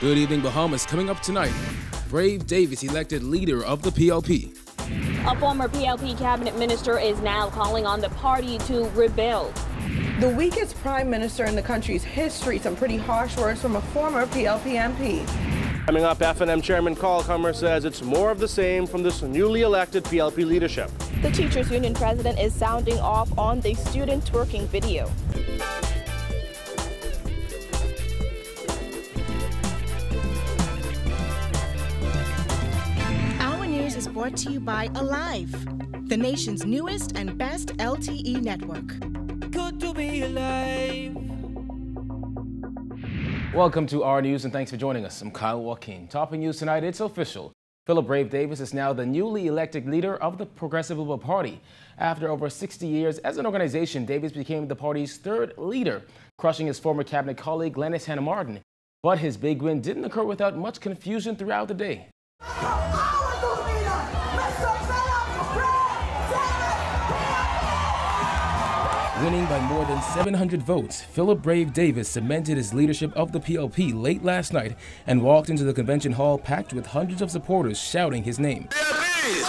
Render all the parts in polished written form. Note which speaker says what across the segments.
Speaker 1: Good evening, Bahamas. Coming up tonight, Brave Davis elected leader of the PLP.
Speaker 2: A former PLP cabinet minister is now calling on the party to rebuild.
Speaker 3: The weakest prime minister in the country's history. Some pretty harsh words from a former PLP MP.
Speaker 4: Coming up, F&M Chairman Carl Kummer says it's more of the same from this newly elected PLP leadership.
Speaker 5: The Teachers Union president is sounding off on the student twerking video.
Speaker 6: Our news is brought to you by Alive, the nation's newest and best LTE network.
Speaker 7: Good to be alive.
Speaker 1: Welcome to our news and thanks for joining us. I'm Kyle Joaquin. Topping news tonight, it's official. Philip Brave Davis is now the newly elected leader of the Progressive Liberal Party. After over 60 years as an organization, Davis became the party's third leader, crushing his former cabinet colleague Glennis Hannah Martin. But his big win didn't occur without much confusion throughout the day. Winning by more than 700 votes, Philip Brave Davis cemented his leadership of the PLP late last night and walked into the convention hall packed with hundreds of supporters shouting his name.
Speaker 8: PLPs,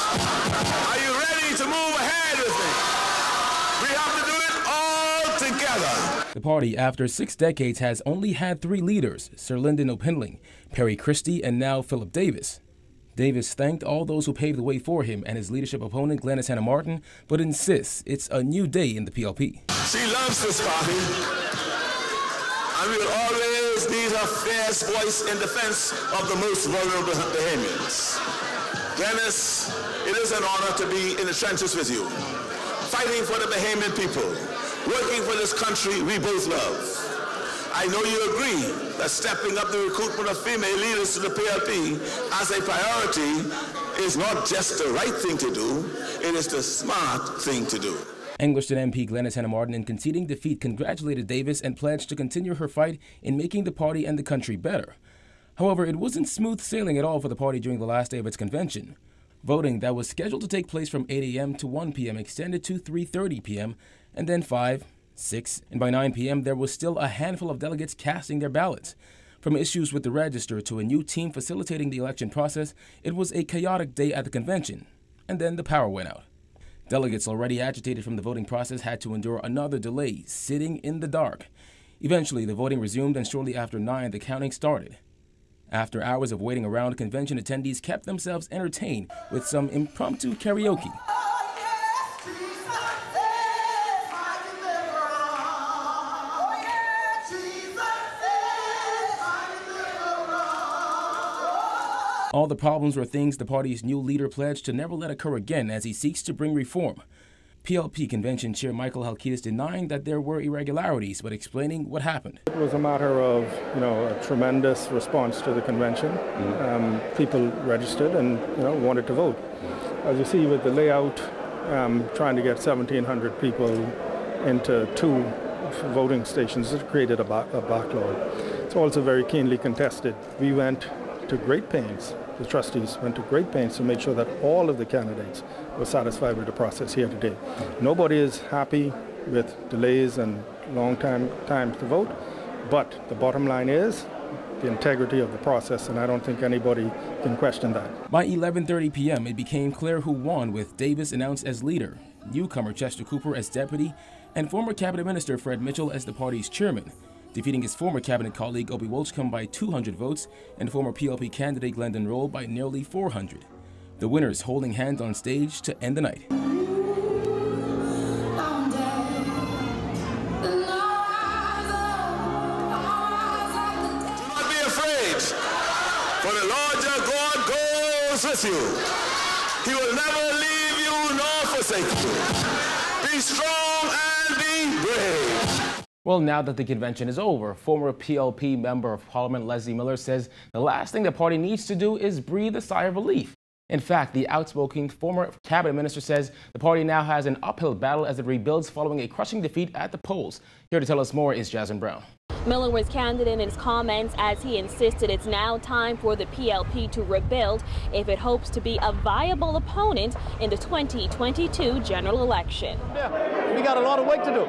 Speaker 8: are you ready to move ahead with me? We have to do it all together.
Speaker 1: The party, after 6 decades, has only had 3 leaders, Sir Lyndon O'Pinling, Perry Christie, and now Philip Davis. Davis thanked all those who paved the way for him and his leadership opponent Glennis Hannah Martin, but insists it's a new day in the PLP.
Speaker 8: She loves this party, and we will always need her fierce voice in defense of the most vulnerable Bahamians. Glennis, it is an honor to be in the trenches with you, fighting for the Bahamian people, working for this country we both love. I know you agree that stepping up the recruitment of female leaders to the PLP as a priority is not just the right thing to do, it is the smart thing to do.
Speaker 1: Angleton MP Glennis Hannah Martin, in conceding defeat, congratulated Davis and pledged to continue her fight in making the party and the country better. However, it wasn't smooth sailing at all for the party during the last day of its convention. Voting that was scheduled to take place from 8 a.m. to 1 p.m. extended to 3:30 p.m. and then 5, 6, and by 9 p.m. there was still a handful of delegates casting their ballots. From issues with the register to a new team facilitating the election process, it was a chaotic day at the convention. And then the power went out. Delegates already agitated from the voting process had to endure another delay, sitting in the dark. Eventually, the voting resumed, and shortly after 9, the counting started. After hours of waiting around, convention attendees kept themselves entertained with some impromptu karaoke. All the problems were things the party's new leader pledged to never let occur again as he seeks to bring reform. PLP convention chair Michael Halkitis denying that there were irregularities, but explaining what happened.
Speaker 9: It was a matter of, a tremendous response to the convention. People registered and, wanted to vote. As you see with the layout, trying to get 1,700 people into 2 voting stations, it created a backlog. It's also very keenly contested. We went to great pains. The trustees went to great pains to make sure that all of the candidates were satisfied with the process here today. Nobody is happy with delays and long time to vote, but the bottom line is the integrity of the process, and I don't think anybody can question that.
Speaker 1: By 11:30 p.m., it became clear who won, with Davis announced as leader, newcomer Chester Cooper as deputy, and former cabinet minister Fred Mitchell as the party's chairman, defeating his former cabinet colleague Obi Wolchcombe by 200 votes and former PLP candidate Glendon Roll by nearly 400. The winners holding hands on stage to end the night.
Speaker 8: Do not be afraid, for the Lord your God goes with you. He will never leave you nor forsake you. Be strong and be brave.
Speaker 1: Well, now that the convention is over, former PLP Member of Parliament Leslie Miller says the last thing the party needs to do is breathe a sigh of relief. In fact, the outspoken former cabinet minister says the party now has an uphill battle as it rebuilds following a crushing defeat at the polls. Here to tell us more is Jasmine Brown.
Speaker 2: Miller was candid in his comments as he insisted it's now time for the PLP to rebuild if it hopes to be a viable opponent in the 2022 general election.
Speaker 4: Yeah, we got a lot of work to do.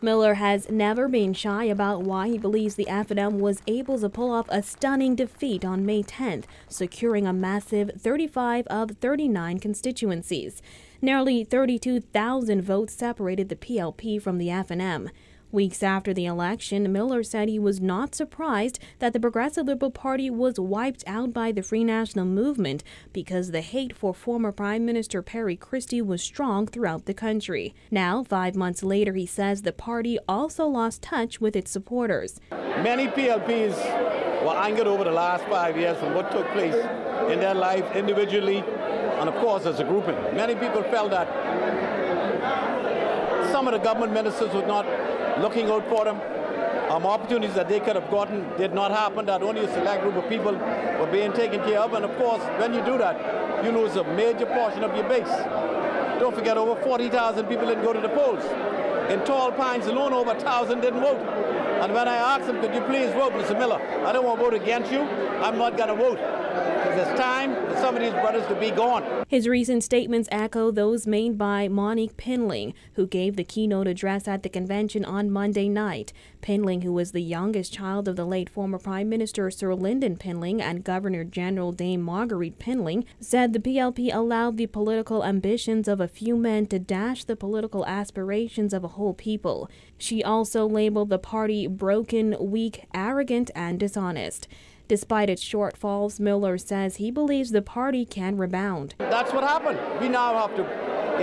Speaker 2: Miller has never been shy about why he believes the FNM was able to pull off a stunning defeat on May 10th, securing a massive 35 of 39 constituencies. Nearly 32,000 votes separated the PLP from the FNM. Weeks after the election, Miller said he was not surprised that the Progressive Liberal Party was wiped out by the Free National Movement because the hate for former Prime Minister Perry Christie was strong throughout the country. Now, 5 months later, he says the party also lost touch with its supporters.
Speaker 10: Many PLPs were angered over the last 5 years from what took place in their life individually and, of course, as a grouping. Many people felt that some of the government ministers were not looking out for them. Opportunities that they could have gotten did not happen, that only a select group of people were being taken care of. And of course, when you do that, you lose a major portion of your base. Don't forget, over 40,000 people didn't go to the polls. In Tall Pines alone, over 1,000 didn't vote. And when I asked them, could you please vote, Mr. Miller, I don't want to vote against you, I'm not going to vote. Because it's time for some of these brothers to be gone.
Speaker 2: His recent statements echo those made by Monique Pinling, who gave the keynote address at the convention on Monday night. Pinling, who was the youngest child of the late former Prime Minister Sir Lyndon Pinling and Governor General Dame Marguerite Pinling, said the PLP allowed the political ambitions of a few men to dash the political aspirations of a whole people. She also labeled the party broken, weak, arrogant, and dishonest. Despite its shortfalls, Miller says he believes the party can rebound.
Speaker 10: That's what happened. We now have to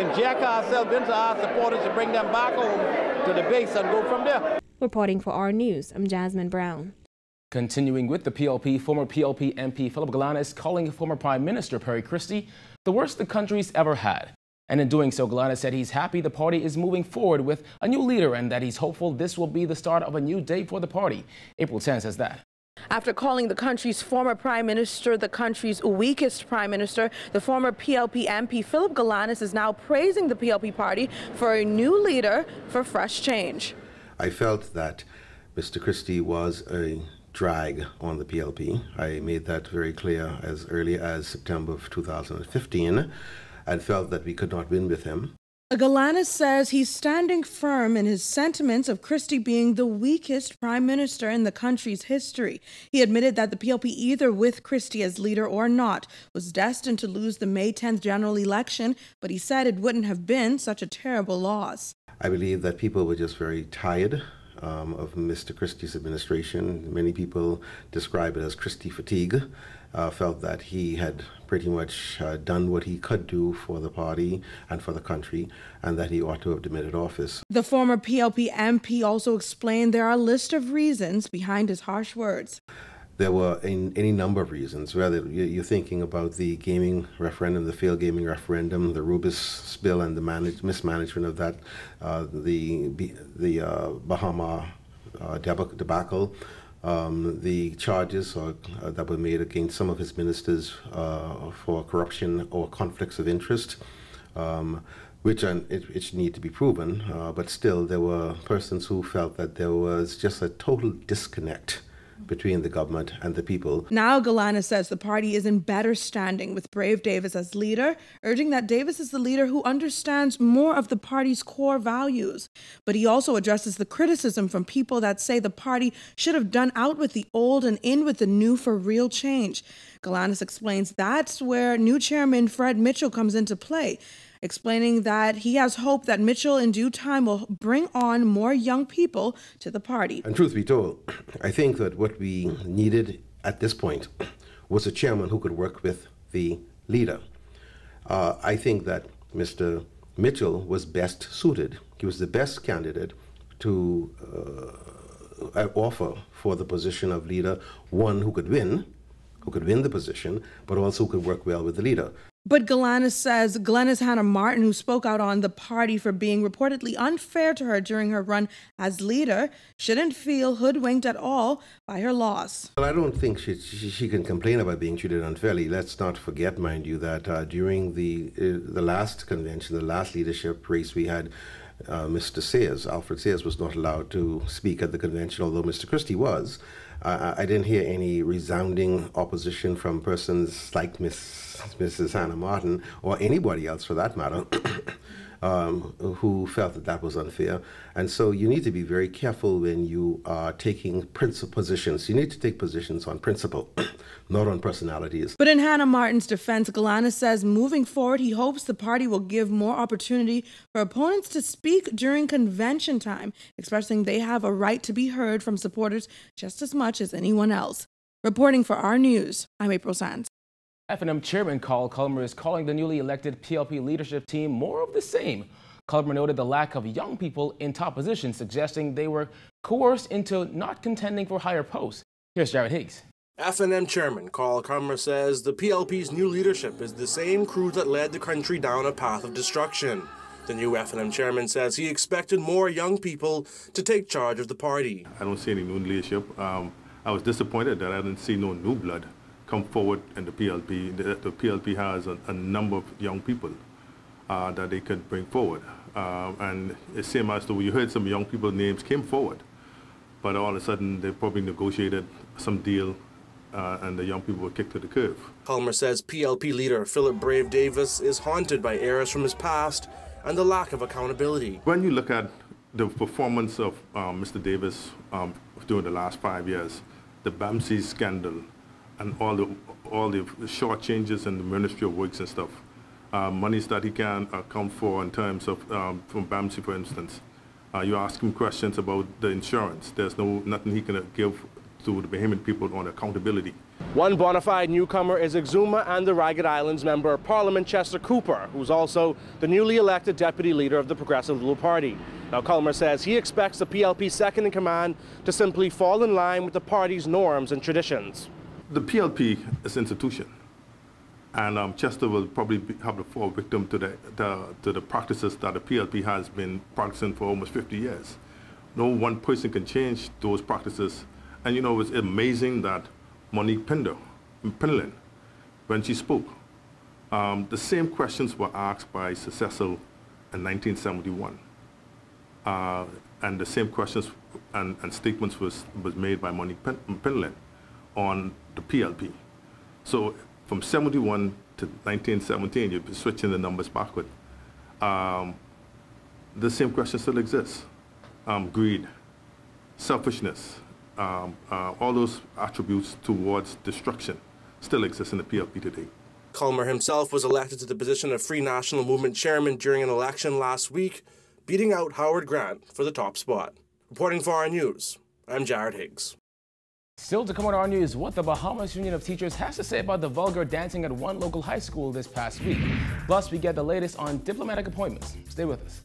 Speaker 10: inject ourselves into our supporters to bring them back home to the base and go from there.
Speaker 2: Reporting for our News, I'm Jasmine Brown.
Speaker 1: Continuing with the PLP, former PLP MP Philip Galanis calling former Prime Minister Perry Christie the worst the country's ever had. And in doing so, Galanis said he's happy the party is moving forward with a new leader and that he's hopeful this will be the start of a new day for the party. April 10 says that.
Speaker 3: After calling the country's former prime minister the country's weakest prime minister, the former PLP MP Philip Galanis is now praising the PLP party for a new leader for fresh change.
Speaker 11: I felt that Mr. Christie was a drag on the PLP. I made that very clear as early as September of 2015 and felt that we could not win with him.
Speaker 3: Galanis says he's standing firm in his sentiments of Christie being the weakest prime minister in the country's history. He admitted that the PLP, either with Christie as leader or not, was destined to lose the May 10th general election, but he said it wouldn't have been such a terrible loss.
Speaker 11: I believe that people were just very tired of Mr. Christie's administration. Many people describe it as Christie fatigue. Felt that he had pretty much done what he could do for the party and for the country, and that he ought to have demitted office.
Speaker 3: The former PLP MP also explained there are a list of reasons behind his harsh words.
Speaker 11: There were any number of reasons, whether you're thinking about the gaming referendum, the failed gaming referendum, the Rubis spill and the mismanagement of that, the Bahama debacle, the charges that were made against some of his ministers for corruption or conflicts of interest, which need to be proven, but still there were persons who felt that there was just a total disconnect between the government and the people.
Speaker 3: Now Galanis says the party is in better standing with Brave Davis as leader, urging that Davis is the leader who understands more of the party's core values. But he also addresses the criticism from people that say the party should have done out with the old and in with the new for real change. Galanis explains that's where new chairman Fred Mitchell comes into play, explaining that he has hope that Mitchell in due time will bring on more young people to the party.
Speaker 11: And truth be told, I think that what we needed at this point was a chairman who could work with the leader. I think that Mr. Mitchell was best suited. He was the best candidate to offer for the position of leader, one who could win the position, but also who could work well with the leader.
Speaker 3: But Galanis says Glenys Hannah Martin, who spoke out on the party for being reportedly unfair to her during her run as leader, shouldn't feel hoodwinked at all by her loss.
Speaker 11: Well, I don't think she can complain about being treated unfairly. Let's not forget, mind you, that during the last convention, the last leadership race, we had Mr. Sayers. Alfred Sayers was not allowed to speak at the convention, although Mr. Christie was. I didn't hear any resounding opposition from persons like Mrs. Hannah Martin or anybody else for that matter. who felt that that was unfair. And so you need to be very careful when you are taking positions. You need to take positions on principle, not on personalities.
Speaker 3: But in Hannah Martin's defense, Galanis says moving forward, he hopes the party will give more opportunity for opponents to speak during convention time, expressing they have a right to be heard from supporters just as much as anyone else. Reporting for our news, I'm April Sands.
Speaker 1: FNM Chairman Carl Culmer is calling the newly elected PLP leadership team more of the same. Culmer noted the lack of young people in top positions, suggesting they were coerced into not contending for higher posts. Here's Jared Higgs.
Speaker 4: FNM Chairman Carl Culmer says the PLP's new leadership is the same crew that led the country down a path of destruction. The new FNM Chairman says he expected more young people to take charge of the party.
Speaker 12: I don't see any new leadership. I was disappointed that I didn't see no new blood come forward in the PLP. The PLP has a number of young people that they could bring forward. And it seemed as though you heard some young people's names came forward, but all of a sudden they probably negotiated some deal and the young people were kicked to the curb.
Speaker 4: Culmer says PLP leader Philip Brave Davis is haunted by errors from his past and the lack of accountability.
Speaker 12: When you look at the performance of Mr. Davis during the last 5 years, the BAMC scandal, and all the short changes in the Ministry of Works and stuff, monies that he can account for in terms of from BAMC, for instance. You ask him questions about the insurance. There's nothing he can give to the Bahamian people on accountability.
Speaker 4: One bona fide newcomer is Exuma and the Ragged Islands Member of Parliament Chester Cooper, who's also the newly elected deputy leader of the Progressive Liberal Party. Now, Culmer says he expects the PLP second in command to simply fall in line with the party's norms and traditions.
Speaker 12: The PLP is an institution, and Chester will probably have to fall victim to the practices that the PLP has been practicing for almost 50 years. No one person can change those practices. And you know, it's amazing that Monique Penlin, when she spoke, the same questions were asked by Cecil in 1971. And the same questions and statements was made by Monique Penlin on the PLP. So from 71 to 1917, you're switching the numbers backward. The same question still exists. Greed, selfishness, all those attributes towards destruction still exist in the PLP today.
Speaker 4: Culmer himself was elected to the position of Free National Movement chairman during an election last week, beating out Howard Grant for the top spot. Reporting for our news, I'm Jared Higgs.
Speaker 1: Still to come on our news, what the Bahamas Union of Teachers has to say about the vulgar dancing at one local high school this past week. Plus, we get the latest on diplomatic appointments. Stay with us.